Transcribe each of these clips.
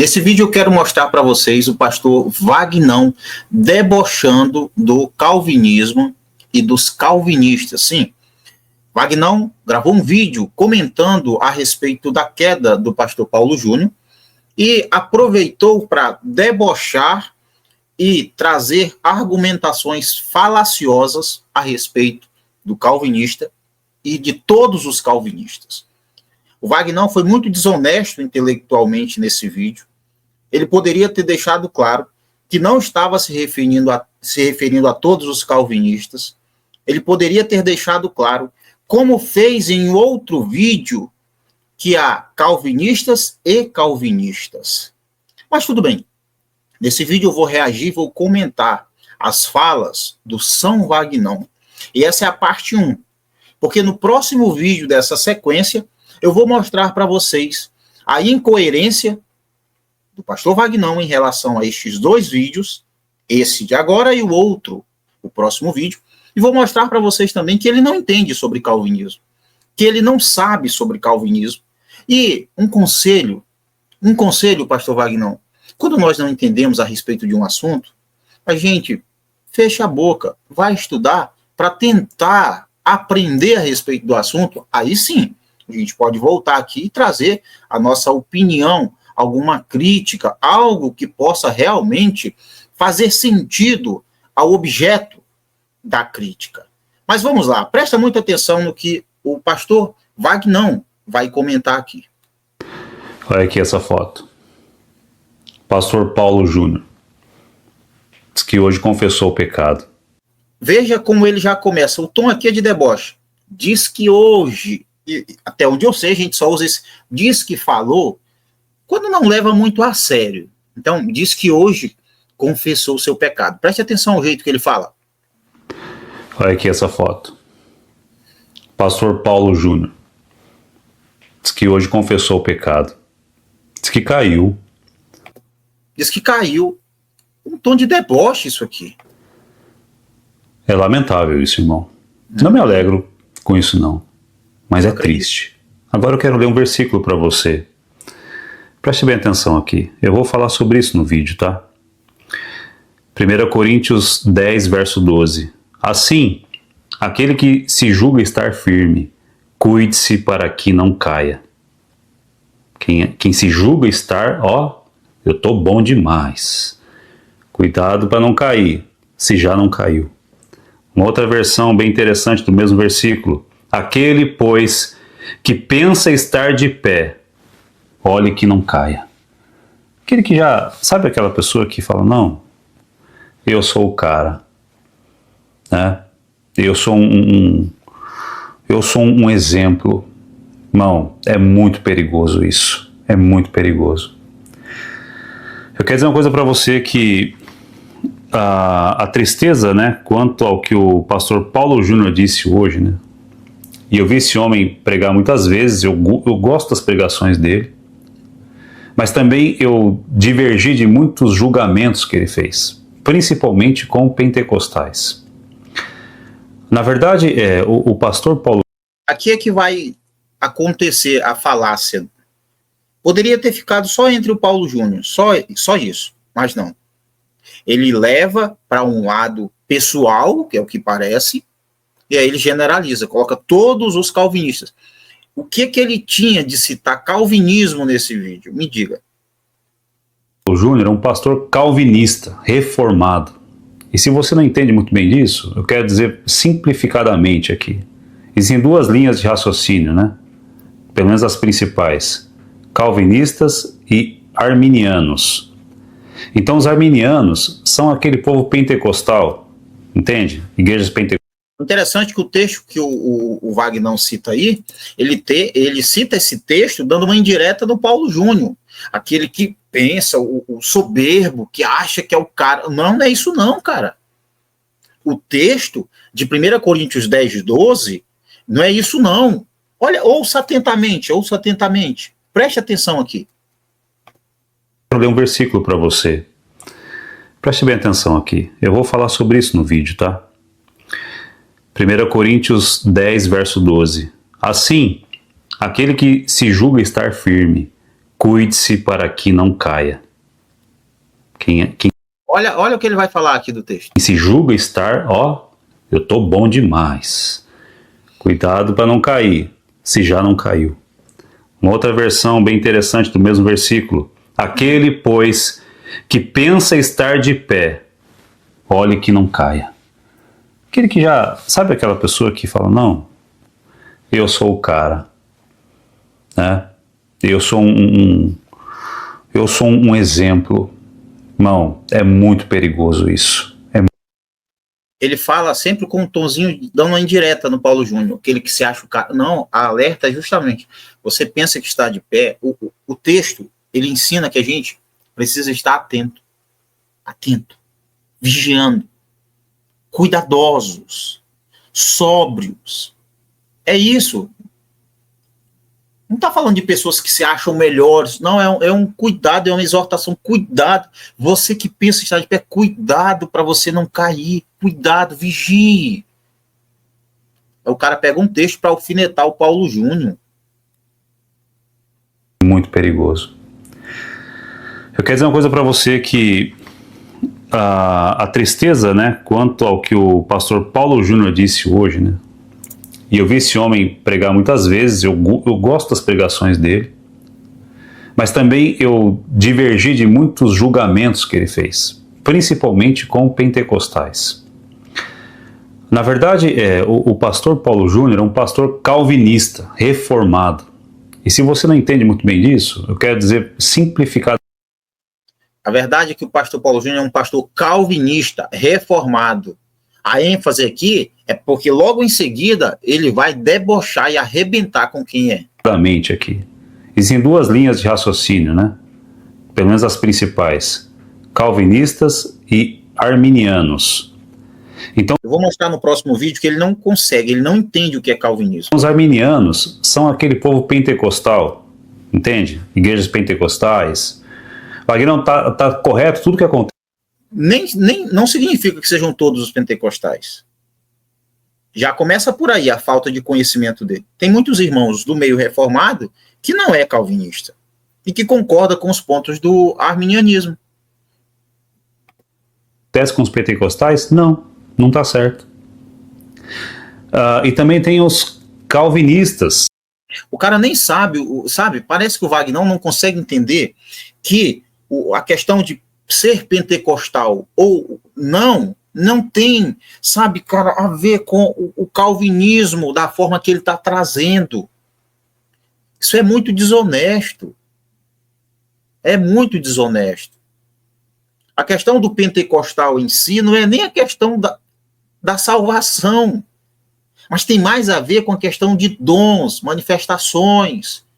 Nesse vídeo eu quero mostrar para vocês o pastor Vagnão debochando do calvinismo e dos calvinistas. Sim, Vagnão gravou um vídeo comentando a respeito da queda do pastor Paulo Júnior e aproveitou para debochar e trazer argumentações falaciosas a respeito do calvinista e de todos os calvinistas. O Vagnão foi muito desonesto intelectualmente nesse vídeo. Ele poderia ter deixado claro que não estava se referindo a todos os calvinistas. Ele poderia ter deixado claro, como fez em outro vídeo, que há calvinistas e calvinistas. Mas tudo bem. Nesse vídeo eu vou reagir, vou comentar as falas do São Vagnão. E essa é a parte 1. Porque no próximo vídeo dessa sequência, eu vou mostrar para vocês a incoerência do pastor Vagnão em relação a estes dois vídeos, esse de agora e o outro, o próximo vídeo, e vou mostrar para vocês também que ele não entende sobre calvinismo, que ele não sabe sobre calvinismo. E um conselho, pastor Vagnão, quando nós não entendemos a respeito de um assunto, a gente fecha a boca, vai estudar para tentar aprender a respeito do assunto, aí sim, a gente pode voltar aqui e trazer a nossa opinião, alguma crítica, algo que possa realmente fazer sentido ao objeto da crítica. Mas vamos lá, presta muita atenção no que o pastor Vagnão vai comentar aqui. Olha aqui essa foto. Pastor Paulo Júnior diz que hoje confessou o pecado. Veja como ele já começa, o tom aqui é de deboche. Diz que hoje, até onde eu sei, a gente só usa esse diz que falou, quando não leva muito a sério. Então, diz que hoje confessou o seu pecado. Preste atenção ao jeito que ele fala. Olha aqui essa foto. Pastor Paulo Júnior diz que hoje confessou o pecado. Diz que caiu. Diz que caiu. Um tom de deboche isso aqui. É lamentável isso, irmão. Não me alegro com isso, não. Mas é triste. Agora eu quero ler um versículo para você. Preste bem atenção aqui. Eu vou falar sobre isso no vídeo, tá? 1 Coríntios 10, verso 12. Assim, aquele que se julga estar firme, cuide-se para que não caia. Quem se julga estar, eu tô bom demais. Cuidado para não cair, se já não caiu. Uma outra versão bem interessante do mesmo versículo. Aquele, pois, que pensa estar de pé, olhe que não caia. Aquele que já, sabe aquela pessoa que fala, não, eu sou o cara, né? Eu sou um exemplo. Não, é muito perigoso isso. É muito perigoso. Eu quero dizer uma coisa para você que a tristeza, né, quanto ao que o pastor Paulo Júnior disse hoje, né? E eu vi esse homem pregar muitas vezes, eu gosto das pregações dele, mas também eu divergi de muitos julgamentos que ele fez, principalmente com pentecostais. Na verdade, o pastor Paulo... Aqui é que vai acontecer a falácia. Poderia ter ficado só entre o Paulo Júnior, só isso, mas não. Ele leva para um lado pessoal, que é o que parece, e aí ele generaliza, coloca todos os calvinistas. O que ele tinha de citar calvinismo nesse vídeo? Me diga. O Júnior é um pastor calvinista, reformado. E se você não entende muito bem disso, eu quero dizer simplificadamente aqui. Existem duas linhas de raciocínio, né? Pelo menos as principais. Calvinistas e arminianos. Então os arminianos são aquele povo pentecostal, entende? Igrejas pentecostais. Interessante que o texto que o Vagnão cita aí, ele cita esse texto dando uma indireta do Paulo Júnior, aquele que pensa, o soberbo, que acha que é o cara. Não é isso não, cara. O texto de 1 Coríntios 10, 12, não é isso não. Olha, ouça atentamente. Preste atenção aqui. Eu vou ler um versículo para você. Preste bem atenção aqui. Eu vou falar sobre isso no vídeo, tá? 1 Coríntios 10, verso 12. Assim, aquele que se julga estar firme, cuide-se para que não caia. Quem Olha o que ele vai falar aqui do texto. se julga estar, eu tô bom demais. Cuidado para não cair, se já não caiu. Uma outra versão bem interessante do mesmo versículo. Aquele, pois, que pensa estar de pé, olhe que não caia. Aquele que já, sabe aquela pessoa que fala, não, eu sou o cara, né? Eu sou um exemplo. Não, é muito perigoso isso. Ele fala sempre com um tonzinho, dando uma indireta no Paulo Júnior, aquele que se acha o cara. Não, a alerta é justamente, você pensa que está de pé, o texto, ele ensina que a gente precisa estar atento, vigiando, cuidadosos, sóbrios. É isso. Não está falando de pessoas que se acham melhores, não, é um cuidado, é uma exortação, cuidado, você que pensa estar de pé, cuidado para você não cair, cuidado, vigie. O cara pega um texto para alfinetar o Paulo Júnior. Muito perigoso. Eu quero dizer uma coisa para você que a tristeza, né, quanto ao que o pastor Paulo Júnior disse hoje, né, e eu vi esse homem pregar muitas vezes, eu gosto das pregações dele, mas também eu divergi de muitos julgamentos que ele fez, principalmente com pentecostais. Na verdade, o pastor Paulo Júnior é um pastor calvinista, reformado. E se você não entende muito bem disso, eu quero dizer simplificado. A verdade é que o pastor Paulo Júnior é um pastor calvinista, reformado. A ênfase aqui é porque logo em seguida ele vai debochar e arrebentar com quem é. Aqui. Existem duas linhas de raciocínio, né? Pelo menos as principais. Calvinistas e arminianos. Então, eu vou mostrar no próximo vídeo que ele não consegue, ele não entende o que é calvinismo. Os arminianos são aquele povo pentecostal, entende? Igrejas pentecostais. Aqui não tá correto tudo que acontece. Não significa que sejam todos os pentecostais. Já começa por aí a falta de conhecimento dele. Tem muitos irmãos do meio reformado que não é calvinista e que concorda com os pontos do arminianismo. Acontece com os pentecostais? Não está certo. E também tem os calvinistas. O cara nem sabe, parece que o Wagner não consegue entender que a questão de ser pentecostal ou não tem, sabe, cara, a ver com o calvinismo da forma que ele está trazendo. Isso é muito desonesto. É muito desonesto. A questão do pentecostal em si não é nem a questão da salvação, mas tem mais a ver com a questão de dons, manifestações,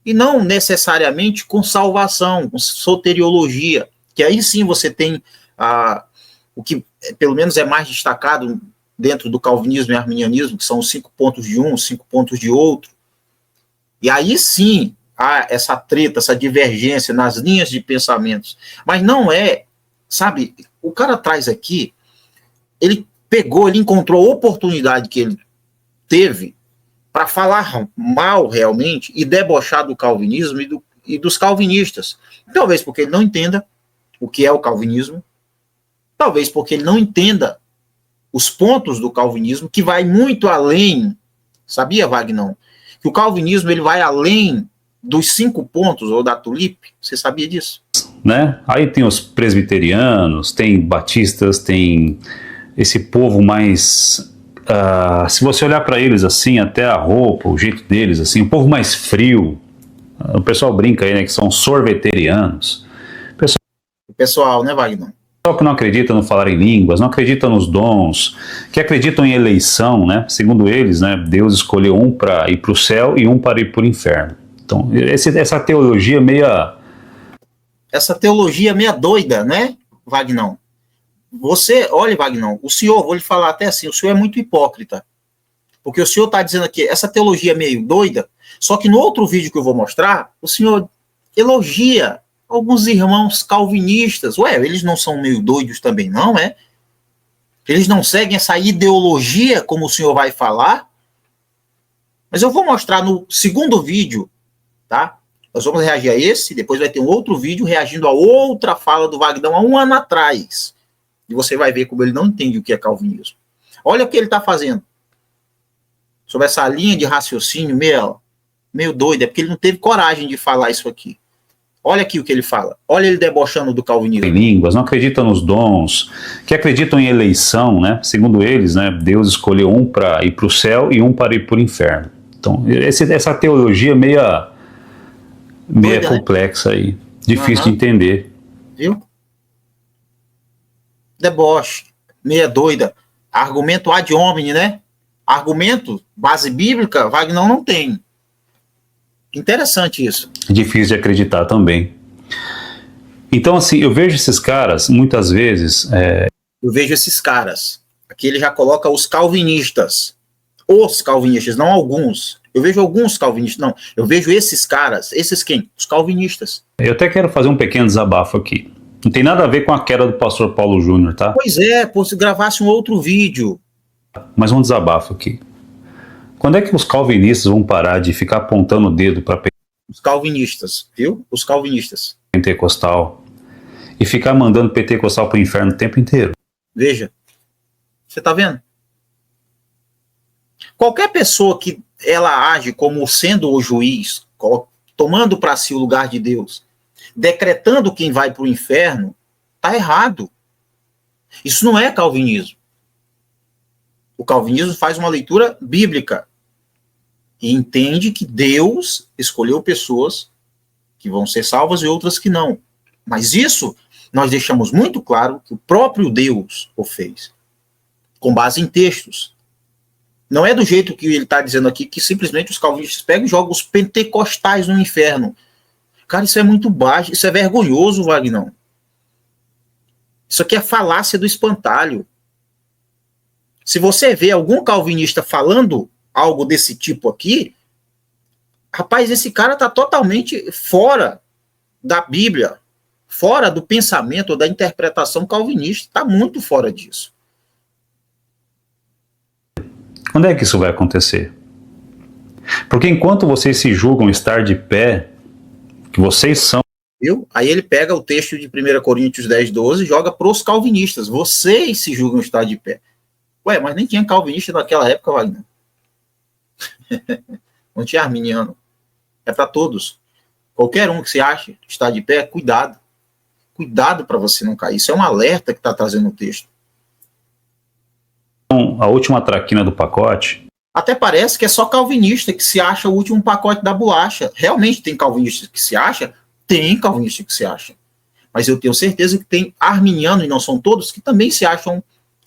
e não necessariamente com salvação, com soteriologia, que aí sim você tem o que pelo menos é mais destacado dentro do calvinismo e arminianismo, que são os 5 pontos de um, 5 pontos de outro, e aí sim há essa treta, essa divergência nas linhas de pensamentos, mas não é, sabe, o cara traz aqui, ele encontrou a oportunidade que ele teve para falar mal realmente e debochar do calvinismo e dos calvinistas. Talvez porque ele não entenda o que é o calvinismo, talvez porque ele não entenda os pontos do calvinismo, que vai muito além, sabia, Wagner? Que o calvinismo ele vai além dos 5 pontos ou da tulipe, você sabia disso? Né? Aí tem os presbiterianos, tem batistas, tem esse povo mais... se você olhar para eles assim, até a roupa, o jeito deles, assim, o povo mais frio, o pessoal brinca aí, né, que são sorveterianos. O pessoal, né, Wagner? O pessoal que não acredita no falar em línguas, não acredita nos dons, que acreditam em eleição, né? Segundo eles, né, Deus escolheu um para ir para o céu e um para ir para o inferno. Então, essa teologia meia... Essa teologia meia doida, né, Wagner? Olha, Wagner, o senhor, vou lhe falar até assim, o senhor é muito hipócrita, porque o senhor está dizendo aqui, essa teologia meio doida, só que no outro vídeo que eu vou mostrar, o senhor elogia alguns irmãos calvinistas. Ué, eles não são meio doidos também, não, é? Eles não seguem essa ideologia, como o senhor vai falar? Mas eu vou mostrar no segundo vídeo, tá? Nós vamos reagir a esse, depois vai ter um outro vídeo reagindo a outra fala do Vagnão há um ano atrás. E você vai ver como ele não entende o que é calvinismo. Olha o que ele está fazendo. Sobre essa linha de raciocínio meio doida, é porque ele não teve coragem de falar isso aqui. Olha aqui o que ele fala. Olha ele debochando do calvinismo. Em línguas, não acreditam nos dons, que acreditam em eleição, né? Segundo eles, né, Deus escolheu um para ir para o céu e um para ir para o inferno. Então, essa teologia meia doida, complexa, né? Aí, difícil de entender. Viu? Deboche, meia doida. Argumento ad hominem, né? Argumento, base bíblica, Vagnão não tem. Interessante isso. Difícil de acreditar também. Então, assim, eu vejo esses caras, muitas vezes... Eu vejo esses caras. Aqui ele já coloca os calvinistas. Os calvinistas, não alguns. Eu vejo alguns calvinistas, não. Eu vejo esses caras. Esses quem? Os calvinistas. Eu até quero fazer um pequeno desabafo aqui. Não tem nada a ver com a queda do pastor Paulo Júnior, tá? Pois é, se gravasse um outro vídeo. Mas um desabafo aqui. Quando é que os calvinistas vão parar de ficar apontando o dedo para os calvinistas, viu? Os calvinistas. Pentecostal e ficar mandando pentecostal para o inferno o tempo inteiro? Veja. Você tá vendo? Qualquer pessoa que ela age como sendo o juiz, tomando para si o lugar de Deus, decretando quem vai para o inferno, tá errado. Isso não é calvinismo. O calvinismo faz uma leitura bíblica e entende que Deus escolheu pessoas que vão ser salvas e outras que não. Mas isso nós deixamos muito claro que o próprio Deus o fez, com base em textos. Não é do jeito que ele está dizendo aqui, que simplesmente os calvinistas pegam e jogam os pentecostais no inferno. Cara, isso é muito baixo, isso é vergonhoso, Vagnão. Isso aqui é falácia do espantalho. Se você vê algum calvinista falando algo desse tipo aqui, rapaz, esse cara está totalmente fora da Bíblia, fora do pensamento ou da interpretação calvinista, está muito fora disso. Quando é que isso vai acontecer? Porque enquanto vocês se julgam estar de pé, que vocês são... Viu? Aí ele pega o texto de 1 Coríntios 10, 12 e joga para os calvinistas. Vocês se julgam estar de pé. Ué, mas nem tinha calvinista naquela época, Wagner. Não tinha arminiano. É para todos. Qualquer um que se ache está de pé, cuidado. Cuidado para você não cair. Isso é um alerta que está trazendo o texto. A última traquina do pacote. Até parece que é só calvinista que se acha o último pacote da bolacha. Realmente tem calvinista que se acha? Tem calvinista que se acha. Mas eu tenho certeza que tem arminiano, e não são todos, que também se acham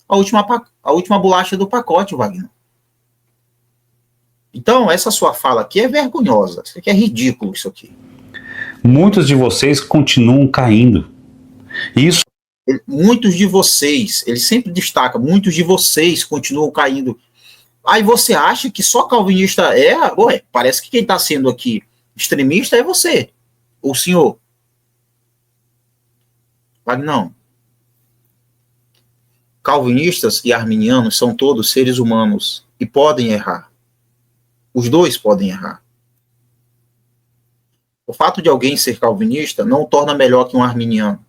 a última bolacha do pacote, Wagner. Então, essa sua fala aqui é vergonhosa. Isso aqui é ridículo, isso aqui. Muitos de vocês continuam caindo. Isso. Muitos de vocês, ele sempre destaca, muitos de vocês continuam caindo. Aí você acha que só calvinista é... Ué, parece que quem está sendo aqui extremista é você, o senhor. Mas não. Calvinistas e arminianos são todos seres humanos e podem errar. Os dois podem errar. O fato de alguém ser calvinista não o torna melhor que um arminiano.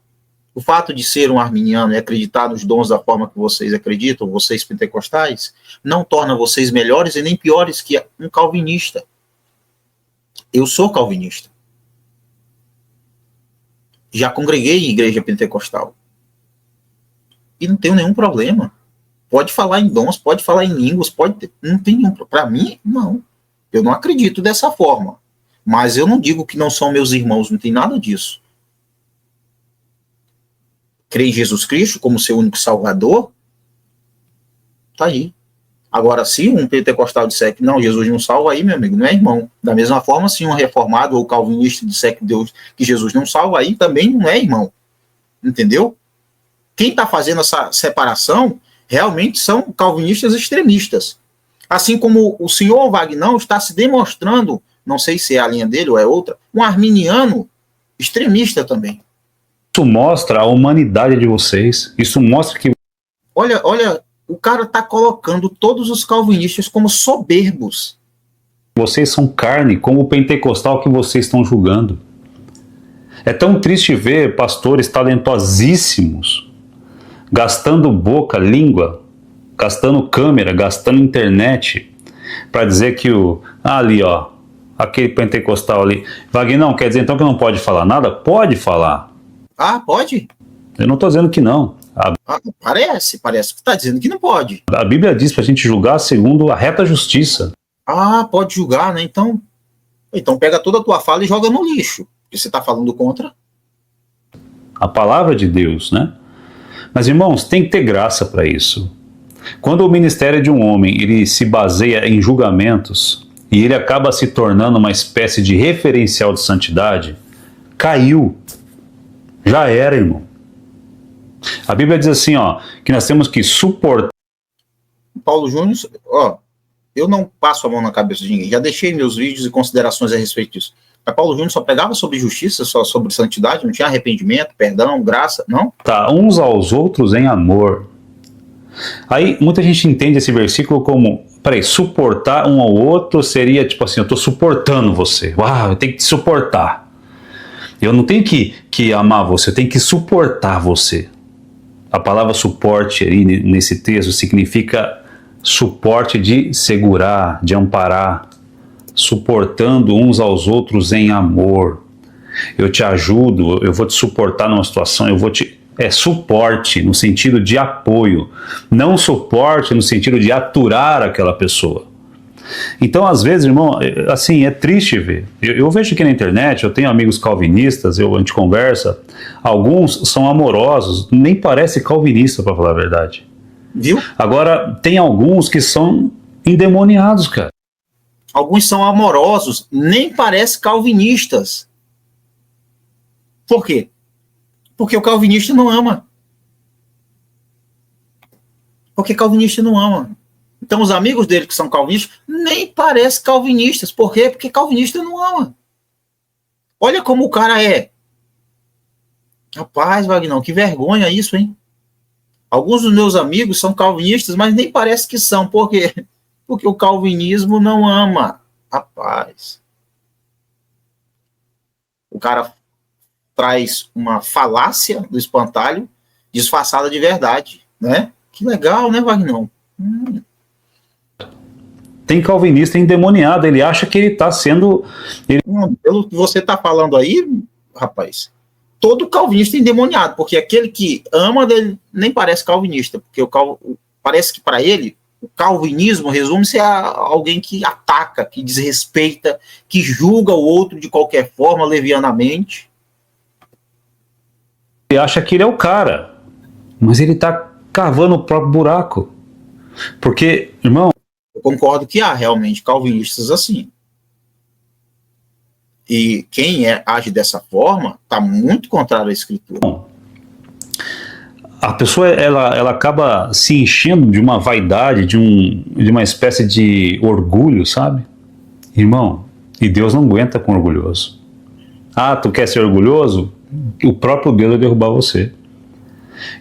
O fato de ser um arminiano e acreditar nos dons da forma que vocês acreditam, vocês pentecostais, não torna vocês melhores e nem piores que um calvinista. Eu sou calvinista. Já congreguei em igreja pentecostal. E não tenho nenhum problema. Pode falar em dons, pode falar em línguas, pode... Não tem nenhum... Para mim, não. Eu não acredito dessa forma. Mas eu não digo que não são meus irmãos, não tem nada disso. Crê em Jesus Cristo como seu único salvador, tá aí. Agora, se um pentecostal disser que não, Jesus não salva, aí, meu amigo, não é irmão. Da mesma forma, se um reformado ou calvinista disser que Jesus não salva, aí também não é irmão. Entendeu? Quem está fazendo essa separação realmente são calvinistas extremistas. Assim como o senhor Vagnão está se demonstrando, não sei se é a linha dele ou é outra, um arminiano extremista também. Isso mostra a humanidade de vocês. Isso mostra que... Olha, o cara está colocando todos os calvinistas como soberbos. Vocês são carne, como o pentecostal que vocês estão julgando. É tão triste ver pastores talentosíssimos gastando boca, língua, gastando câmera, gastando internet para dizer que ali, ó, aquele pentecostal ali. Vagnão, quer dizer então que não pode falar nada? Pode falar. Ah, pode? Eu não estou dizendo que não. Parece que está dizendo que não pode. A Bíblia diz para a gente julgar segundo a reta justiça. Ah, pode julgar, né? Então pega toda a tua fala e joga no lixo. Porque você está falando contra. A palavra de Deus, né? Mas, irmãos, tem que ter graça para isso. Quando o ministério de um homem ele se baseia em julgamentos e ele acaba se tornando uma espécie de referencial de santidade, caiu. Já era, irmão. A Bíblia diz assim, ó, que nós temos que suportar. Paulo Júnior, ó, eu não passo a mão na cabeça de ninguém. Já deixei meus vídeos e considerações a respeito disso. Mas Paulo Júnior só pregava sobre justiça, só sobre santidade, não tinha arrependimento, perdão, graça, não? Tá, uns aos outros em amor. Aí muita gente entende esse versículo como, suportar um ao outro seria tipo assim, eu estou suportando você. Uau, eu tenho que te suportar. Eu não tenho que amar você, eu tenho que suportar você. A palavra suporte aí nesse texto significa suporte de segurar, de amparar, suportando uns aos outros em amor. Eu te ajudo, eu vou te suportar numa situação, é suporte no sentido de apoio, não suporte no sentido de aturar aquela pessoa. Então, às vezes, irmão, assim, é triste ver. Eu vejo aqui na internet, eu tenho amigos calvinistas, a gente conversa, alguns são amorosos, nem parece calvinista, para falar a verdade. Viu? Agora, tem alguns que são endemoniados, cara. Alguns são amorosos, nem parece calvinistas. Por quê? Porque o calvinista não ama. Porque calvinista não ama. Então os amigos dele que são calvinistas nem parecem calvinistas. Por quê? Porque calvinista não ama. Olha como o cara é. Rapaz, Vagnão, que vergonha isso, hein? Alguns dos meus amigos são calvinistas, mas nem parece que são. Por quê? Porque o calvinismo não ama. Rapaz. O cara traz uma falácia do espantalho disfarçada de verdade, né? Que legal, né, Vagnão? Tem calvinista endemoniado, ele acha que ele está sendo... Pelo que você está falando aí, rapaz, todo calvinista é endemoniado, porque aquele que ama dele nem parece calvinista, porque parece que para ele o calvinismo resume-se a alguém que ataca, que desrespeita, que julga o outro de qualquer forma, levianamente. Ele acha que ele é o cara, mas ele está cavando o próprio buraco. Porque, irmão... Eu concordo que há realmente calvinistas assim. E quem age dessa forma está muito contrário à Escritura. Bom, a pessoa ela acaba se enchendo de uma vaidade, de uma espécie de orgulho, sabe? Irmão, e Deus não aguenta com orgulhoso. Ah, tu quer ser orgulhoso? O próprio Deus vai derrubar você.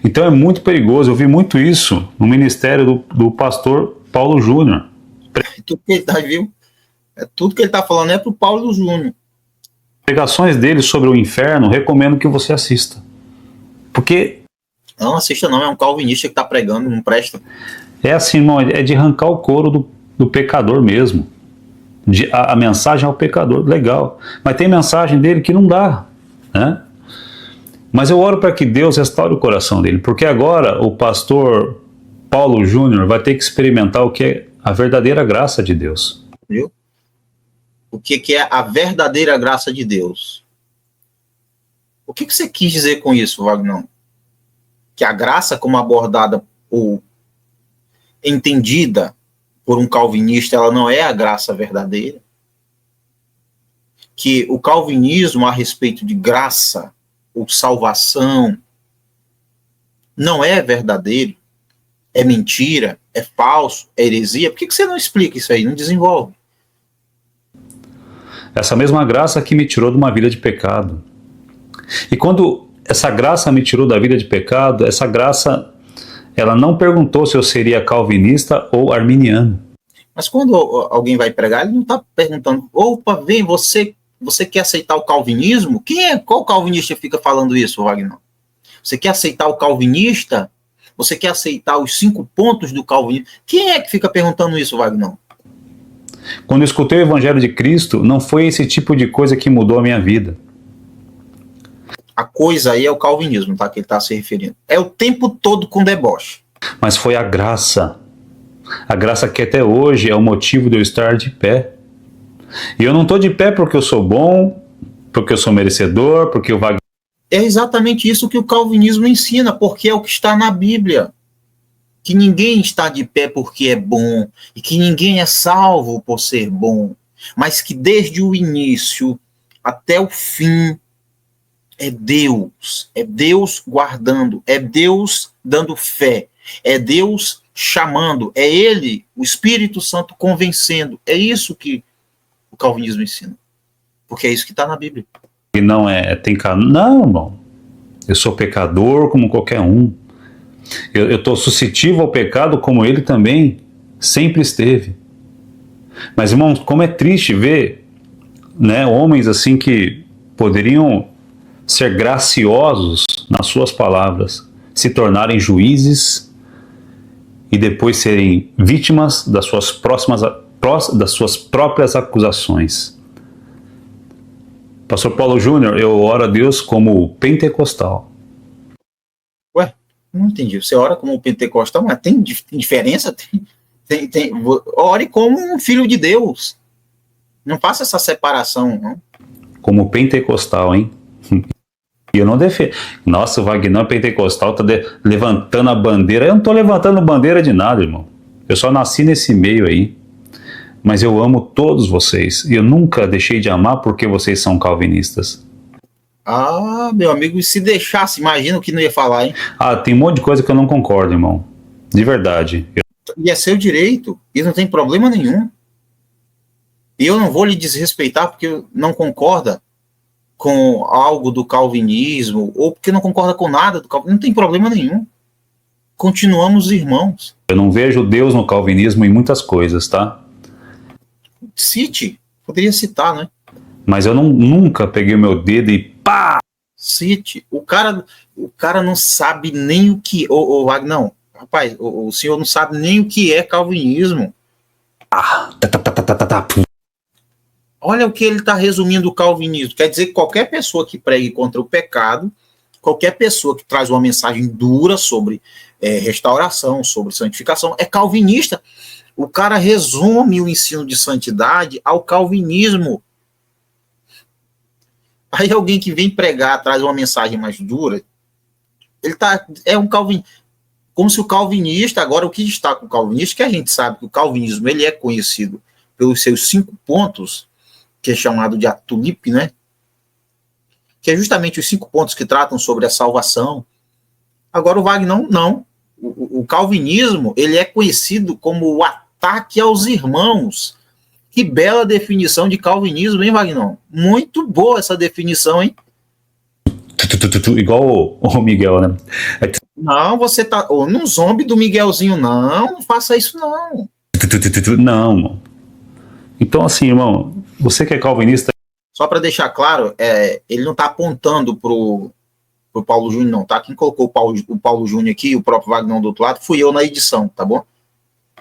Então é muito perigoso. Eu vi muito isso no ministério do pastor Paulo Júnior. Tudo que ele tá, viu? Tudo que ele está falando é para o Paulo Júnior. Pregações dele sobre o inferno, recomendo que você assista. Porque... Não assista não, é um calvinista que está pregando, não presta. É assim, irmão, é de arrancar o couro do pecador mesmo. A mensagem ao pecador, legal. Mas tem mensagem dele que não dá, né? Mas eu oro para que Deus restaure o coração dele, porque agora o pastor Paulo Júnior vai ter que experimentar o que é a verdadeira graça de Deus. Viu? O que é a verdadeira graça de Deus? O que você quis dizer com isso, Vagnão? Que a graça, como abordada ou entendida por um calvinista, ela não é a graça verdadeira? Que o calvinismo a respeito de graça ou salvação não é verdadeiro? É mentira? É falso? É heresia? Por que você não explica isso aí? Não desenvolve. Essa mesma graça que me tirou de uma vida de pecado. E quando essa graça me tirou da vida de pecado, essa graça, ela não perguntou se eu seria calvinista ou arminiano. Mas quando alguém vai pregar, ele não está perguntando, opa, vem, você quer aceitar o calvinismo? Qual calvinista fica falando isso, Wagner? Você quer aceitar o calvinista? Você quer aceitar os 5 pontos do calvinismo? Quem é que fica perguntando isso, Wagner? Quando eu escutei o Evangelho de Cristo, não foi esse tipo de coisa que mudou a minha vida. A coisa aí é o calvinismo, tá? Que ele está se referindo. É o tempo todo com deboche. Mas foi a graça. A graça que até hoje é o motivo de eu estar de pé. E eu não estou de pé porque eu sou bom, porque eu sou merecedor, porque o Wagner... É exatamente isso que o calvinismo ensina, porque é o que está na Bíblia. Que ninguém está de pé porque é bom, e que ninguém é salvo por ser bom, mas que desde o início até o fim é Deus guardando, é Deus dando fé, é Deus chamando, é Ele, o Espírito Santo convencendo. É isso que o calvinismo ensina, porque é isso que está na Bíblia. E não não, irmão. Eu sou pecador como qualquer um. Eu estou suscetível ao pecado como ele também sempre esteve. Mas, irmãos, como é triste ver, né, homens assim que poderiam ser graciosos nas suas palavras, se tornarem juízes e depois serem vítimas das suas próprias acusações. Pastor Paulo Júnior, eu oro a Deus como pentecostal. Ué, não entendi. Você ora como pentecostal, mas tem diferença? Ore como um filho de Deus. Não faça essa separação, não. Como pentecostal, hein? E eu não defendo. Nossa, o Wagner pentecostal tá levantando a bandeira. Eu não tô levantando bandeira de nada, irmão. Eu só nasci nesse meio aí. Mas eu amo todos vocês. E eu nunca deixei de amar porque vocês são calvinistas. Ah, meu amigo, e se deixasse, imagina o que não ia falar, hein? Ah, tem um monte de coisa que eu não concordo, irmão. De verdade. E é seu direito. E não tem problema nenhum. E eu não vou lhe desrespeitar porque não concorda com algo do calvinismo, ou porque não concorda com nada do calvinismo. Não tem problema nenhum. Continuamos irmãos. Eu não vejo Deus no calvinismo em muitas coisas, tá? Cite. Poderia citar, né? Mas eu nunca peguei o meu dedo e pá! Cite. O cara não sabe nem o que... Wagner, não. Rapaz, o senhor não sabe nem o que é calvinismo. Olha o que ele está resumindo o calvinismo. Quer dizer que qualquer pessoa que pregue contra o pecado, qualquer pessoa que traz uma mensagem dura sobre restauração, sobre santificação, é calvinista. O cara resume o ensino de santidade ao calvinismo. Aí alguém que vem pregar, traz uma mensagem mais dura, é um calvinista. Como se o calvinista, agora o que destaca o calvinista, que a gente sabe que o calvinismo ele é conhecido pelos seus 5 pontos, que é chamado de Atulipe, né? Que é justamente os 5 pontos que tratam sobre a salvação. Agora o Wagner não. O calvinismo ele é conhecido como o ataque aos irmãos. Que bela definição de calvinismo, hein, Wagner? Muito boa essa definição, hein? Igual o Miguel, né? Não, você tá... não zombe do Miguelzinho, não faça isso, não. Não, mano. Então, assim, irmão, você que é calvinista... Só para deixar claro, ele não está apontando pro Paulo Júnior, não, tá? Quem colocou o Paulo Júnior aqui, o próprio Wagner do outro lado, fui eu na edição, tá bom?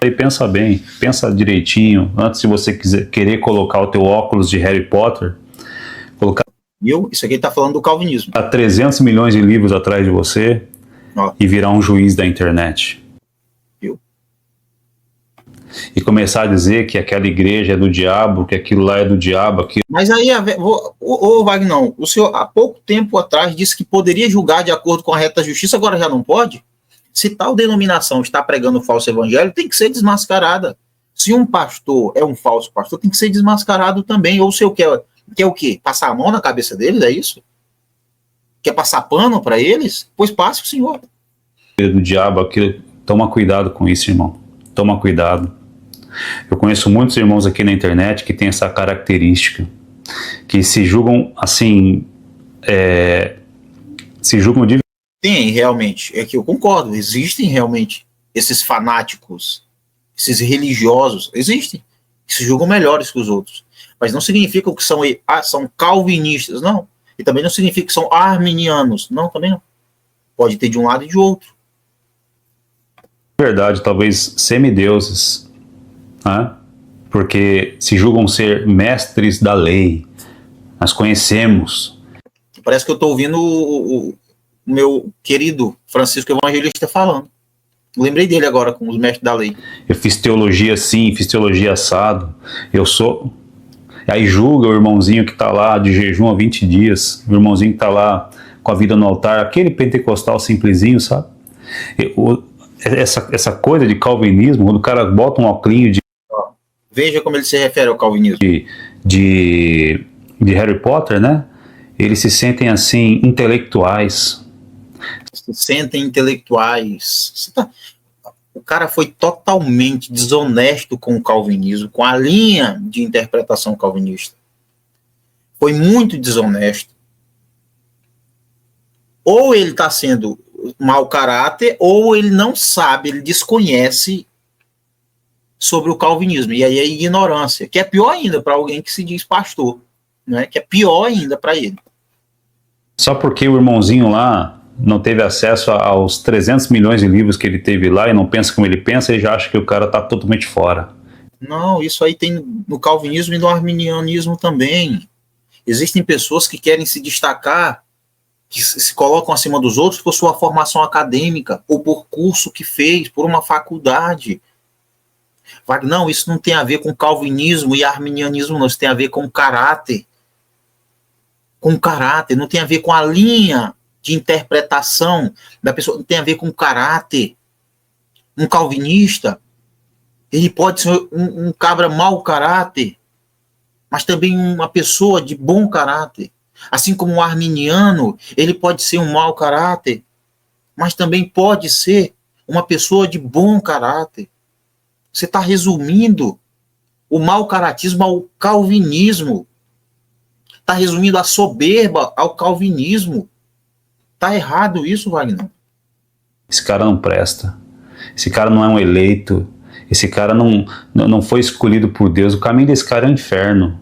Aí pensa bem, pensa direitinho, antes de você querer colocar o teu óculos de Harry Potter, colocar... Viu? Isso aqui está falando do calvinismo. 300 milhões de livros atrás de você e virar um juiz da internet. Viu? E começar a dizer que aquela igreja é do diabo, que aquilo lá é do diabo. Aquilo... Mas aí, Wagner, não, o senhor há pouco tempo atrás disse que poderia julgar de acordo com a reta justiça, agora já não pode? Se tal denominação está pregando o falso evangelho, tem que ser desmascarada. Se um pastor é um falso pastor, tem que ser desmascarado também. Ou o senhor quer o quê? Passar a mão na cabeça deles, é isso? Quer passar pano para eles? Pois passe o senhor. Do diabo, aquilo... Toma cuidado com isso, irmão. Toma cuidado. Eu conheço muitos irmãos aqui na internet que têm essa característica, que se julgam assim, se julgam de... Tem, realmente, é que eu concordo, existem realmente esses fanáticos esses religiosos, existem, que se julgam melhores que os outros, mas não significa que são calvinistas, não, e também não significa que são arminianos, não, também não, pode ter de um lado e de outro. Verdade, talvez semideuses, né? Porque se julgam ser mestres da lei, nós conhecemos. Parece que eu estou ouvindo o meu querido Francisco Evangelista falando. Lembrei dele agora com os mestres da lei. Eu fiz teologia assim, fiz teologia assado. Eu sou. Aí julga o irmãozinho que está lá de jejum há 20 dias, o irmãozinho que está lá com a vida no altar, aquele pentecostal simplesinho, sabe? Essa coisa de calvinismo, quando o cara bota um óculinho de. Veja como ele se refere ao calvinismo. De Harry Potter, né? Eles se sentem assim, intelectuais. Se sentem intelectuais. O cara foi totalmente desonesto com o calvinismo, com a linha de interpretação calvinista. Foi muito desonesto. Ou ele está sendo mau caráter, ou ele não sabe, ele desconhece sobre o calvinismo. E aí é ignorância, que é pior ainda para alguém que se diz pastor, né? Que é pior ainda para ele. Só porque o irmãozinho lá não teve acesso aos 300 milhões de livros que ele teve lá e não pensa como ele pensa, ele já acha que o cara está totalmente fora. Não, isso aí tem no calvinismo e no arminianismo também. Existem pessoas que querem se destacar, que se colocam acima dos outros por sua formação acadêmica, ou por curso que fez, por uma faculdade. Não, isso não tem a ver com calvinismo e arminianismo, não, isso tem a ver com caráter. Com caráter, não tem a ver com a linha de interpretação da pessoa, não tem a ver com caráter. Um calvinista, ele pode ser um cabra mau caráter, mas também uma pessoa de bom caráter. Assim como um arminiano, ele pode ser um mau caráter, mas também pode ser uma pessoa de bom caráter. Você está resumindo o mau caratismo ao calvinismo. Está resumindo a soberba ao calvinismo. Está errado isso, Wagner? Esse cara não presta. Esse cara não é um eleito. Esse cara não foi escolhido por Deus. O caminho desse cara é o inferno.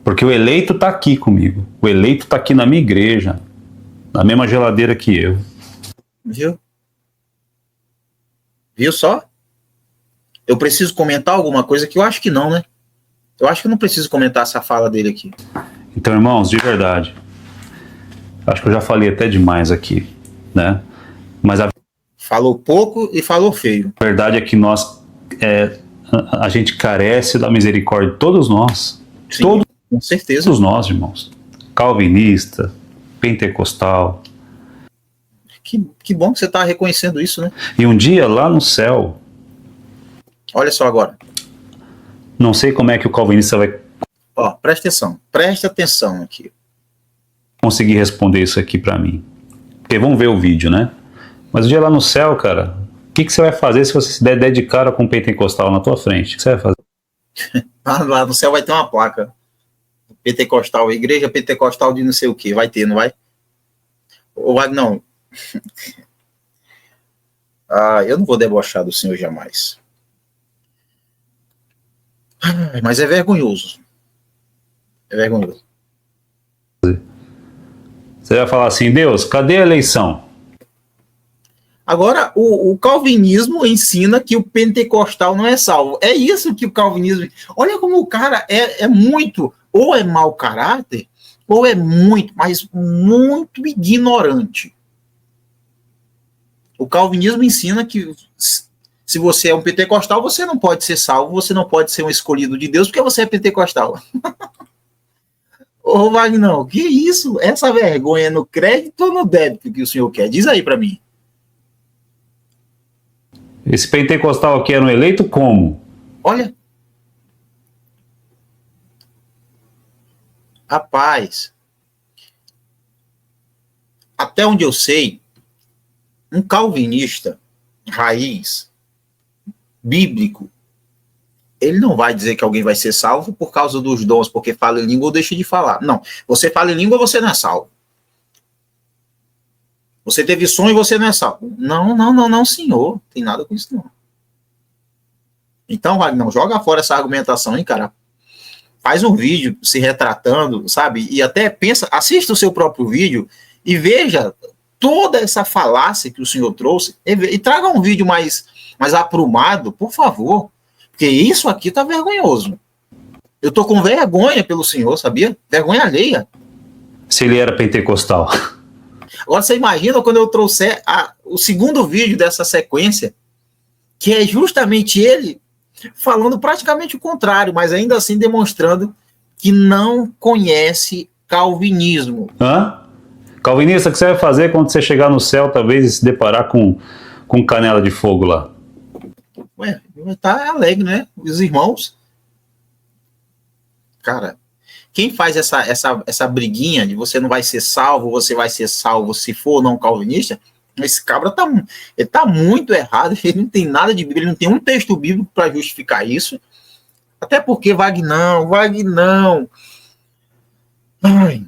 Porque o eleito está aqui comigo. O eleito está aqui na minha igreja. Na mesma geladeira que eu. Viu? Viu só? Eu preciso comentar alguma coisa que eu acho que não, né? Eu acho que eu não preciso comentar essa fala dele aqui. Então, irmãos, de verdade, acho que eu já falei até demais aqui, né? Mas falou pouco e falou feio. A verdade é que a gente carece da misericórdia, todos nós. Sim, todos, com certeza. Todos nós, irmãos. Calvinista, pentecostal. Que bom que você está reconhecendo isso, né? E um dia, lá no céu... Olha só agora. Não sei como é que o calvinista vai... Ó, presta atenção aqui. Conseguir responder isso aqui para mim. Porque vamos ver o vídeo, né? Mas um dia lá no céu, cara, o que você vai fazer se você se der de cara com um pentecostal na tua frente? O que você vai fazer? Lá no céu vai ter uma placa. Pentecostal, igreja pentecostal de não sei o que. Vai ter, não vai? Ou vai, não. Eu não vou debochar do Senhor jamais. Mas é vergonhoso. É vergonhoso. Você vai falar assim, Deus, cadê a eleição? Agora, o calvinismo ensina que o pentecostal não é salvo. É isso que o calvinismo... Olha como o cara é muito... Ou é mau caráter, ou é muito, mas muito ignorante. O calvinismo ensina que se você é um pentecostal, você não pode ser salvo, você não pode ser um escolhido de Deus, porque você é pentecostal. Ô, Wagner, que isso? Essa vergonha é no crédito ou no débito que o senhor quer? Diz aí para mim. Esse pentecostal aqui era um eleito como? Olha. Rapaz. Até onde eu sei, um calvinista raiz, bíblico, ele não vai dizer que alguém vai ser salvo por causa dos dons, porque fala em língua ou deixa de falar. Não. Você fala em língua, você não é salvo. Você teve sonho e você não é salvo. Não, senhor. Tem nada com isso, não. Então, Wagner, joga fora essa argumentação, hein, cara? Faz um vídeo se retratando, sabe? E até pensa, assista o seu próprio vídeo e veja toda essa falácia que o senhor trouxe e traga um vídeo mais aprumado, por favor. Porque isso aqui tá vergonhoso. Eu tô com vergonha pelo senhor, sabia? Vergonha alheia. Se ele era pentecostal. Agora você imagina quando eu trouxer o segundo vídeo dessa sequência, que é justamente ele falando praticamente o contrário, mas ainda assim demonstrando que não conhece calvinismo. Hã? Calvinista, o que você vai fazer quando você chegar no céu, talvez, e se deparar com canela de fogo lá? Ué, tá alegre, né? Os irmãos. Cara, quem faz essa briguinha de você não vai ser salvo, você vai ser salvo se for ou não calvinista, esse cabra ele tá muito errado, ele não tem nada de Bíblia, ele não tem um texto bíblico para justificar isso. Até porque Vagnão. Ai,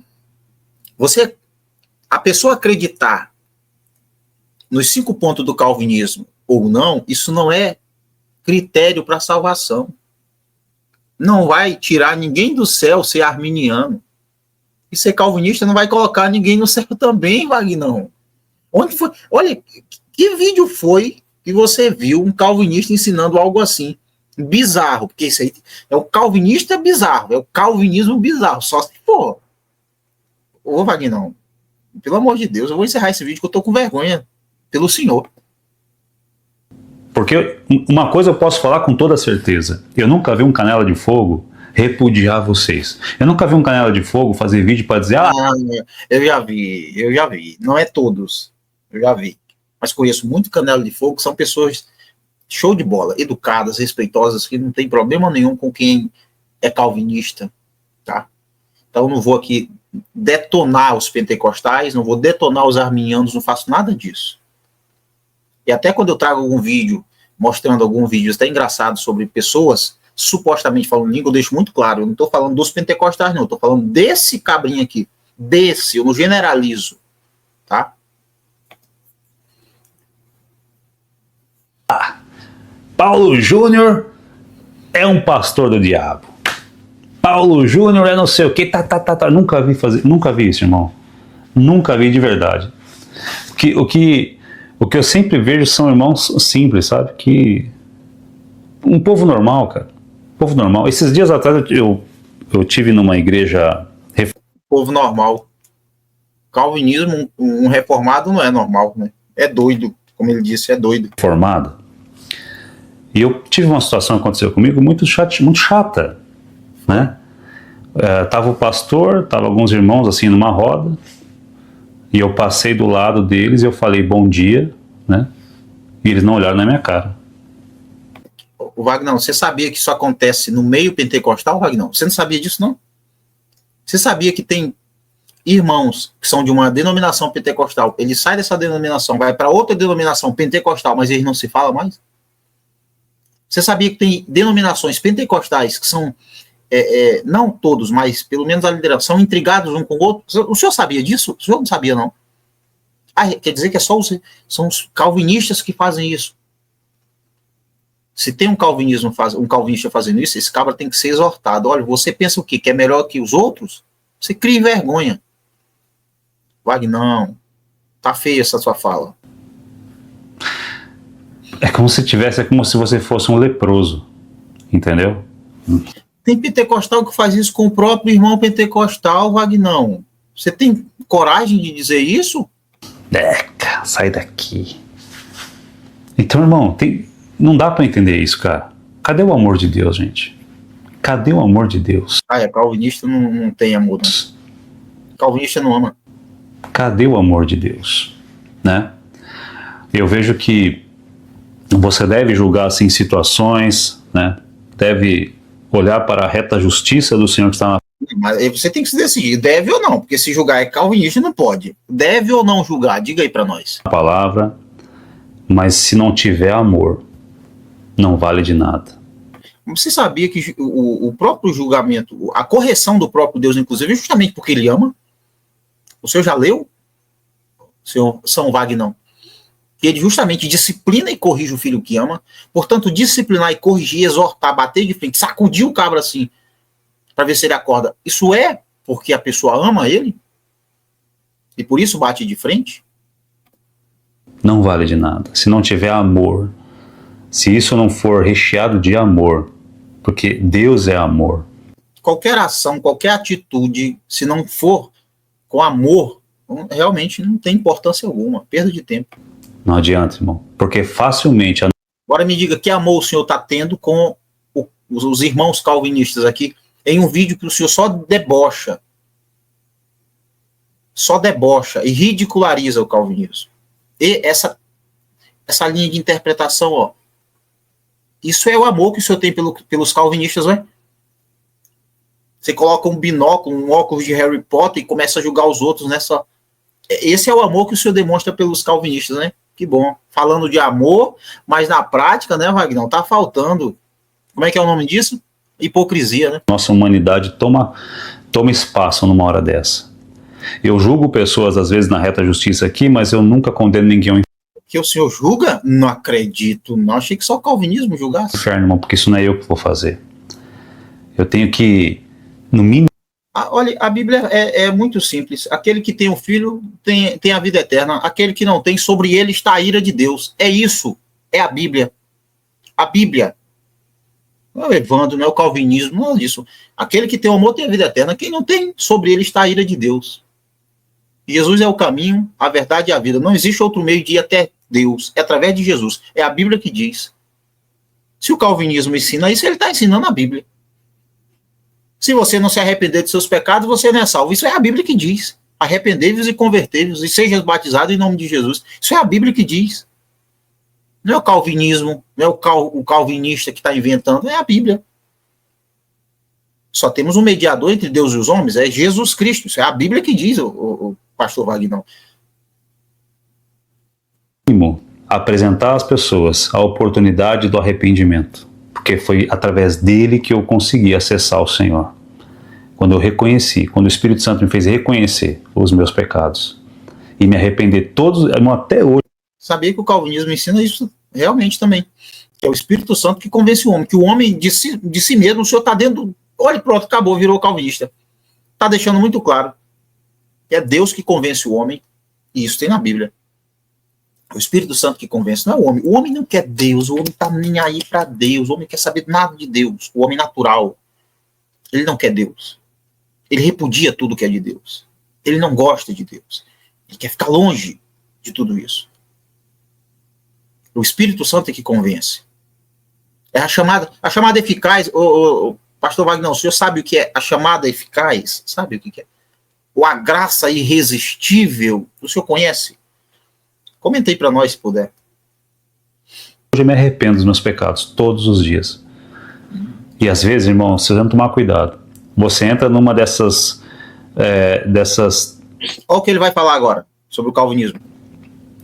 a pessoa acreditar nos 5 pontos do calvinismo ou não, isso não é critério para salvação. Não vai tirar ninguém do céu ser arminiano. E ser calvinista não vai colocar ninguém no céu também, Vagnão. Onde foi? Olha, que vídeo foi que você viu um calvinista ensinando algo assim? Bizarro, porque isso aí é o calvinista bizarro, é o calvinismo bizarro, só se for. Ô, Vagnão, pelo amor de Deus, eu vou encerrar esse vídeo que eu tô com vergonha pelo senhor. Porque uma coisa eu posso falar com toda certeza, eu nunca vi um Canela de Fogo repudiar vocês. Eu nunca vi um Canela de Fogo fazer vídeo para dizer... Eu já vi. Não é todos, eu já vi. Mas conheço muito Canela de Fogo, que são pessoas show de bola, educadas, respeitosas, que não tem problema nenhum com quem é calvinista, tá? Então eu não vou aqui detonar os pentecostais, não vou detonar os arminianos, não faço nada disso. E até quando eu trago algum vídeo, mostrando algum vídeo até engraçado sobre pessoas supostamente falando língua, eu deixo muito claro, eu não estou falando dos pentecostais não, eu estou falando desse cabrinho aqui, eu não generalizo, tá? Paulo Júnior é um pastor do diabo. Paulo Júnior é não sei o que, Nunca vi isso, irmão. Nunca vi de verdade. O que eu sempre vejo são irmãos simples, sabe? Que um povo normal, cara. Povo normal. Esses dias atrás eu tive numa igreja... Povo normal. Calvinismo, um reformado não é normal, né? É doido, como ele disse, é doido. Reformado. E eu tive uma situação que aconteceu comigo muito chata, né? Tava o pastor, tava alguns irmãos assim numa roda, e eu passei do lado deles e eu falei bom dia, né? E eles não olharam na minha cara. O Wagner, você sabia que isso acontece no meio pentecostal, Wagner? Você não sabia disso, não? Você sabia que tem irmãos que são de uma denominação pentecostal, eles saem dessa denominação, vai para outra denominação pentecostal, mas eles não se falam mais? Você sabia que tem denominações pentecostais que são, não todos, mas pelo menos a liderança, são intrigados um com o outro? O senhor sabia disso? O senhor não sabia, não? Quer dizer que são os calvinistas que fazem isso. Se tem um calvinista fazendo isso, esse cabra tem que ser exortado. Olha, você pensa o quê? Que é melhor que os outros? Você cria vergonha. Wagner, tá feia essa sua fala. É como se você fosse um leproso, entendeu? Tem pentecostal que faz isso com o próprio irmão pentecostal, Wagner. Você tem coragem de dizer isso? Sai daqui. Então, irmão, não dá pra entender isso, cara. Cadê o amor de Deus, gente? Cadê o amor de Deus? Calvinista não tem amor. Calvinista não ama. Cadê o amor de Deus? Né? Eu vejo que você deve julgar assim situações, né? Deve olhar para a reta justiça do Senhor que está na... Mas você tem que se decidir, deve ou não, porque se julgar é calvinista não pode. Deve ou não julgar? Diga aí para nós. Palavra, mas se não tiver amor, não vale de nada. Você sabia que o próprio julgamento, a correção do próprio Deus, inclusive, é justamente porque ele ama? O senhor já leu? Senhor São Wagner? que ele justamente disciplina e corrige o filho que ama. Portanto, disciplinar e corrigir, exortar, bater de frente, sacudir o cabra assim, para ver se ele acorda. Isso é porque a pessoa ama ele? E por isso bate de frente? Não vale de nada. Se não tiver amor, se isso não for recheado de amor, porque Deus é amor. Qualquer ação, qualquer atitude, se não for com amor, realmente não tem importância alguma, perda de tempo. Não adianta, irmão, porque facilmente... Agora me diga, que amor o senhor está tendo com os irmãos calvinistas aqui, em um vídeo que o senhor só debocha e ridiculariza o calvinismo. E essa linha de interpretação, ó, isso é o amor que o senhor tem pelos calvinistas, né? Você coloca um binóculo, um óculos de Harry Potter e começa a julgar os outros nessa... Esse é o amor que o senhor demonstra pelos calvinistas, né? Que bom. Falando de amor, mas na prática, né, Wagner, tá faltando. Como é que é o nome disso? Hipocrisia, né? Nossa humanidade toma espaço numa hora dessa. Eu julgo pessoas, às vezes, na reta justiça aqui, mas eu nunca condeno ninguém ao Que o senhor julga? Não acredito. Não, achei que só o calvinismo julgasse. inferno, irmão, porque isso não é eu que vou fazer. Eu tenho que, no mínimo... Olha, a Bíblia é muito simples. Aquele que tem um filho tem a vida eterna. Aquele que não tem, sobre ele está a ira de Deus. É isso. É a Bíblia. A Bíblia. Não é o Evandro, não é o calvinismo, não é isso. Aquele que tem o amor tem a vida eterna. Quem não tem, sobre ele está a ira de Deus. Jesus é o caminho, a verdade e a vida. Não existe outro meio de ir até Deus. É através de Jesus. É a Bíblia que diz. Se o calvinismo ensina isso, ele está ensinando a Bíblia. Se você não se arrepender de seus pecados, você não é salvo. Isso é a Bíblia que diz. Arrependei-vos e convertei-vos e sejam batizados em nome de Jesus. Isso é a Bíblia que diz. Não é o calvinismo, não é o calvinista que está inventando, é a Bíblia. Só temos um mediador entre Deus e os homens, é Jesus Cristo. Isso é a Bíblia que diz, o pastor Wagner. Apresentar às pessoas a oportunidade do arrependimento, porque foi através dele que eu consegui acessar o Senhor. Quando eu reconheci, quando o Espírito Santo me fez reconhecer os meus pecados e me arrepender todos, até hoje. Sabia que o calvinismo ensina isso realmente também. É o Espírito Santo que convence o homem, que o homem de si mesmo, o senhor está dentro, olha, pronto, acabou, virou calvinista. Está deixando muito claro. É Deus que convence o homem, e isso tem na Bíblia. O Espírito Santo que convence, não é o homem. O homem não quer Deus, o homem está nem aí para Deus, o homem quer saber nada de Deus, o homem natural. Ele não quer Deus. Ele repudia tudo que é de Deus. Ele não gosta de Deus. Ele quer ficar longe de tudo isso. O Espírito Santo é que convence. É a chamada eficaz. O pastor Wagner, o senhor sabe o que é a chamada eficaz? Sabe o que é? Ou a graça irresistível? O senhor conhece? Comente aí para nós, se puder. Hoje eu me arrependo dos meus pecados, todos os dias. E às vezes, irmão, vocês vão tomar cuidado. Você entra numa dessas... Olha o que ele vai falar agora, sobre o calvinismo.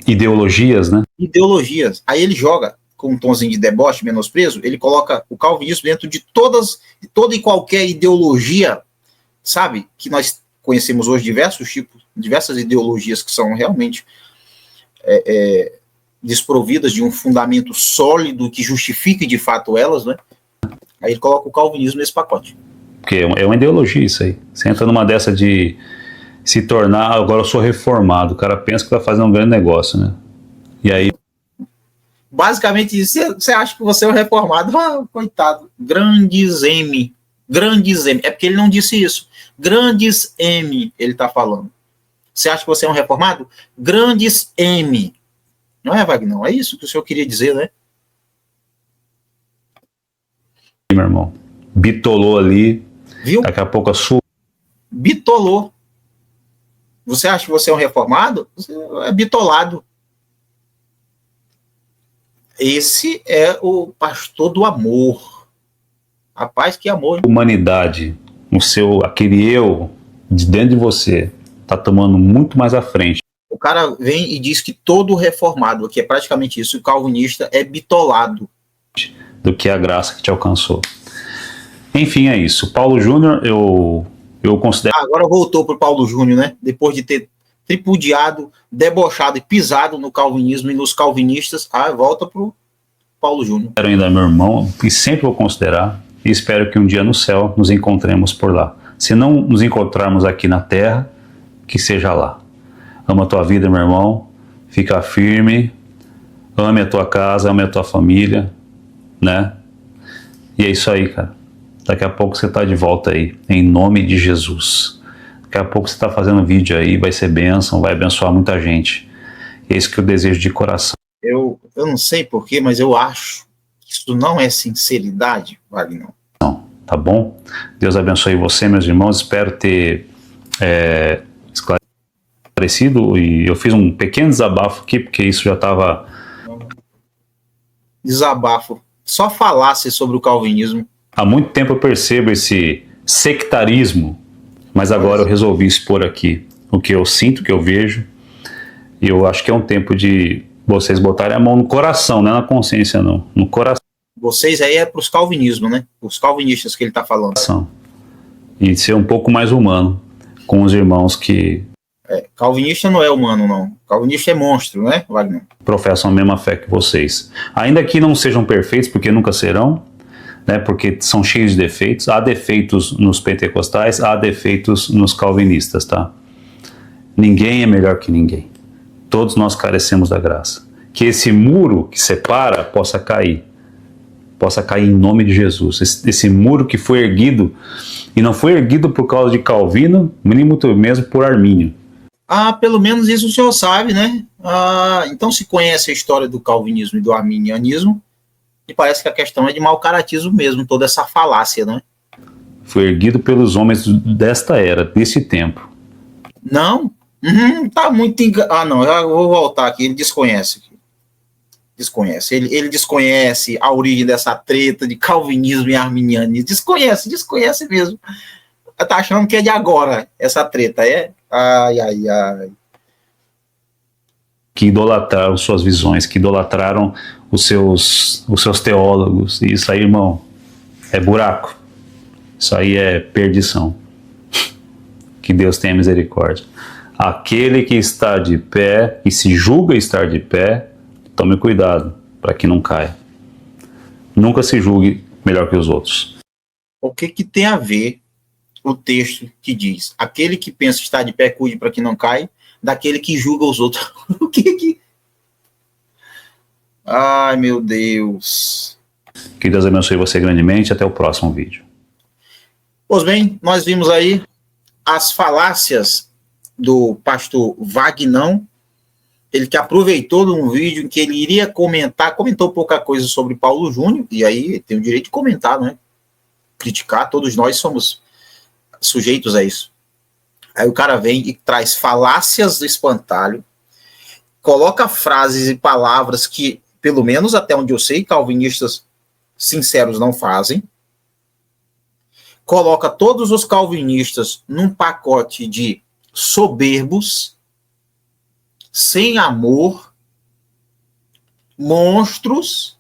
Ideologias, né? Ideologias. Aí ele joga com um tonzinho de deboche, menosprezo, ele coloca o calvinismo dentro de toda e qualquer ideologia, sabe? Que nós conhecemos hoje diversos tipos, diversas ideologias que são realmente desprovidas de um fundamento sólido que justifique de fato elas, né? Aí ele coloca o calvinismo nesse pacote. Porque é uma ideologia isso aí. Você entra numa dessa de se tornar, agora eu sou reformado, o cara pensa que tá fazendo um grande negócio, né? E aí... Basicamente, você acha que você é um reformado, coitado, grandes M. É porque ele não disse isso. Grandes M, ele tá falando. Você acha que você é um reformado? Grandes M. Não é, Wagner? É isso que o senhor queria dizer, né? Meu irmão, bitolou ali, viu? Daqui a pouco a sua... Bitolou. Você acha que você é um reformado? Você é bitolado. Esse é o pastor do amor. Rapaz, que amor, hein? Humanidade, aquele eu de dentro de você, tá tomando muito mais à frente. O cara vem e diz que todo reformado, que é praticamente isso, o calvinista é bitolado. Do que a graça que te alcançou. Enfim, é isso. Paulo Júnior, eu considero... Agora voltou pro Paulo Júnior, né? Depois de ter tripudiado, debochado e pisado no calvinismo e nos calvinistas, volta para o Paulo Júnior. Quero ainda meu irmão, e sempre vou considerar, e espero que um dia no céu nos encontremos por lá. Se não nos encontrarmos aqui na terra, que seja lá. Ama a tua vida, meu irmão, fica firme, ame a tua casa, ame a tua família, né? E é isso aí, cara. Daqui a pouco você tá de volta aí, em nome de Jesus. Daqui a pouco você tá fazendo vídeo aí, vai ser bênção, vai abençoar muita gente. É isso que eu desejo de coração. Eu não sei porquê, mas eu acho que isso não é sinceridade, Wagner. Tá bom? Deus abençoe você, meus irmãos. Espero ter esclarecido. E eu fiz um pequeno desabafo aqui, porque isso já estava... Desabafo. Só falasse sobre o calvinismo. Há muito tempo eu percebo esse sectarismo, mas agora eu resolvi expor aqui o que eu sinto, o que eu vejo. E eu acho que é um tempo de vocês botarem a mão no coração, não é na consciência, não. No coração. Vocês aí é para os calvinismos, né? Os calvinistas que ele está falando. E ser um pouco mais humano com os irmãos que... calvinista não é humano, não. Calvinista é monstro, né, Wagner? Professam a mesma fé que vocês. Ainda que não sejam perfeitos, porque nunca serão, né, porque são cheios de defeitos. Há defeitos nos pentecostais, há defeitos nos calvinistas, tá? Ninguém é melhor que ninguém. Todos nós carecemos da graça. Que esse muro que separa possa cair. Possa cair em nome de Jesus. Esse muro que foi erguido, e não foi erguido por causa de Calvino, nem muito mesmo por Armínio. Pelo menos isso o senhor sabe, né? Então se conhece a história do calvinismo e do arminianismo, e parece que a questão é de mau caratismo mesmo, toda essa falácia, né? Foi erguido pelos homens desta era, desse tempo. Não, tá muito não, eu vou voltar aqui, ele desconhece. Ele desconhece a origem dessa treta de calvinismo e arminianismo, desconhece mesmo. Tá achando que é de agora, essa treta, Ai. Que idolatraram suas visões, que idolatraram os seus teólogos. E isso aí, irmão, é buraco. Isso aí é perdição. Que Deus tenha misericórdia. Aquele que está de pé e se julga estar de pé, tome cuidado para que não caia. Nunca se julgue melhor que os outros. O que tem a ver o texto que diz: aquele que pensa estar de pé, cuide para que não caia, daquele que julga os outros? O que? Ai, meu Deus. Que Deus abençoe você grandemente. Até o próximo vídeo. Pois bem, nós vimos aí as falácias do pastor Vagnão. Ele que aproveitou de um vídeo em que ele iria comentou pouca coisa sobre Paulo Júnior, e aí tem o direito de comentar, né? Criticar, todos nós somos sujeitos a isso. Aí o cara vem e traz falácias do espantalho, coloca frases e palavras que, pelo menos até onde eu sei, calvinistas sinceros não fazem, coloca todos os calvinistas num pacote de soberbos, sem amor, monstros,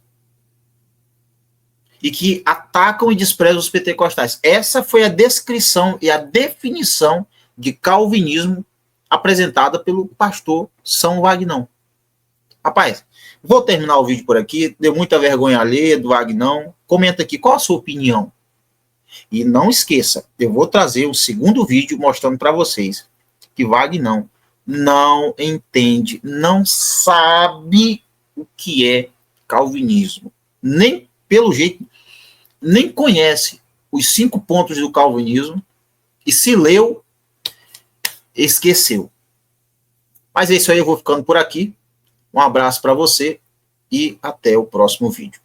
e que atacam e desprezam os pentecostais. Essa foi a descrição e a definição de calvinismo apresentada pelo pastor São Vagnão. Rapaz, vou terminar o vídeo por aqui. Deu muita vergonha ler do Vagnão. Comenta aqui qual a sua opinião. E não esqueça, eu vou trazer um segundo vídeo mostrando para vocês que Vagnão não entende, não sabe o que é calvinismo. Nem pelo jeito, nem conhece os 5 pontos do calvinismo, e se leu, esqueceu. Mas é isso aí, eu vou ficando por aqui. Um abraço para você e até o próximo vídeo.